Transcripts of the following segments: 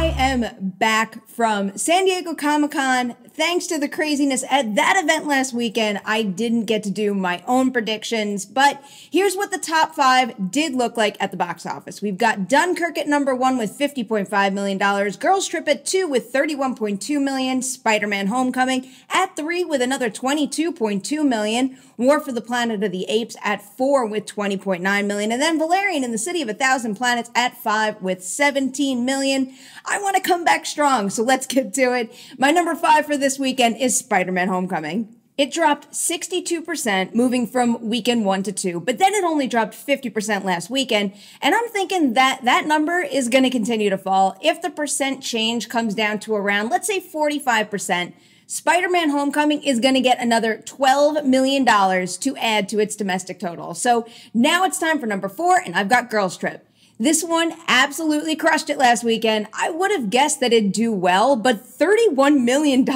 I am back from San Diego Comic-Con. Thanks to the craziness at that event last weekend, I didn't get to do my own predictions, but here's what the top 5 did look like at the box office. We've got Dunkirk at number 1 with $50.5 million, Girls Trip at 2 with $31.2 million, Spider-Man Homecoming at 3 with another $22.2 million, War for the Planet of the Apes at 4 with $20.9 million, and then Valerian in the City of a Thousand Planets at 5 with $17 million. I want to come back strong, so let's get to it. My number 5 for this weekend is Spider-Man Homecoming. It dropped 62%, moving from weekend 1 to 2, but then it only dropped 50% last weekend, and I'm thinking that number is going to continue to fall. If the percent change comes down to around, let's say 45%, Spider-Man Homecoming is going to get another $12 million to add to its domestic total. So now it's time for number 4, and I've got Girls Trip. This one absolutely crushed it last weekend. I would have guessed that it'd do well, but $31 million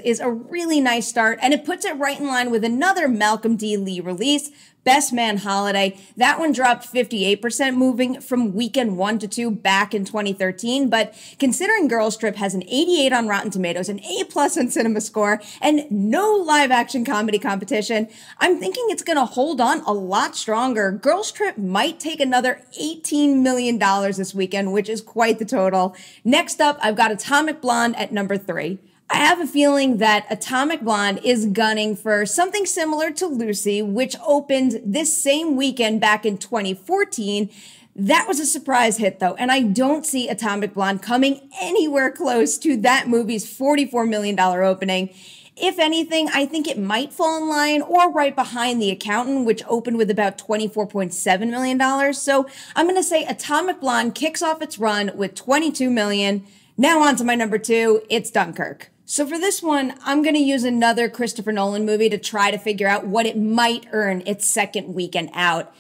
is a really nice start, and it puts it right in line with another Malcolm D. Lee release, Best Man Holiday. That one dropped 58%, moving from weekend 1 to 2 back in 2013. But considering Girls Trip has an 88 on Rotten Tomatoes, an A+ on CinemaScore, and no live action comedy competition, I'm thinking it's going to hold on a lot stronger. Girls Trip might take another $18 million this weekend, which is quite the total. Next up, I've got Atomic Blonde at number 3. I have a feeling that Atomic Blonde is gunning for something similar to Lucy, which opened this same weekend back in 2014. That was a surprise hit, though, and I don't see Atomic Blonde coming anywhere close to that movie's $44 million opening. If anything, I think it might fall in line or right behind The Accountant, which opened with about $24.7 million. So I'm going to say Atomic Blonde kicks off its run with $22 million. Now on to my number 2, it's Dunkirk. So for this one, I'm going to use another Christopher Nolan movie to try to figure out what it might earn its second weekend out.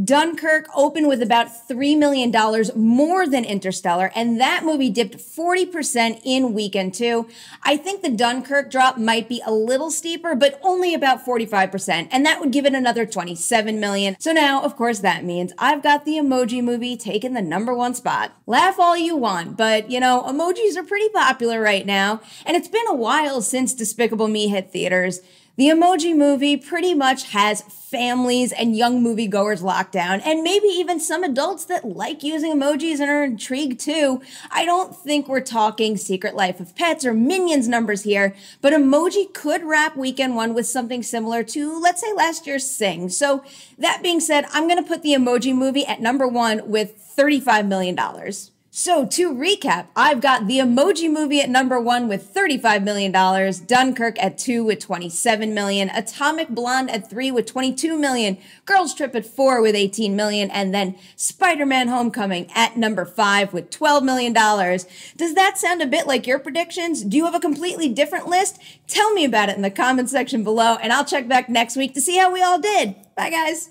Dunkirk opened with about $3 million more than Interstellar, and that movie dipped 40% in weekend 2. I think the Dunkirk drop might be a little steeper, but only about 45%, and that would give it another $27 million. So now, of course, that means I've got the Emoji Movie taking the number 1 spot. Laugh all you want, but, you know, emojis are pretty popular right now, and it's been a while since Despicable Me hit theaters. The Emoji Movie pretty much has families and young moviegoers locked down, and maybe even some adults that like using emojis and are intrigued too. I don't think we're talking Secret Life of Pets or Minions numbers here, but Emoji could wrap weekend 1 with something similar to, let's say, last year's Sing. So that being said, I'm going to put the Emoji Movie at number 1 with $35 million. So to recap, I've got the Emoji Movie at number 1 with $35 million, Dunkirk at 2 with $27 million, Atomic Blonde at 3 with $22 million, Girls Trip at 4 with $18 million, and then Spider-Man Homecoming at number 5 with $12 million. Does that sound a bit like your predictions? Do you have a completely different list? Tell me about it in the comments section below, and I'll check back next week to see how we all did. Bye, guys.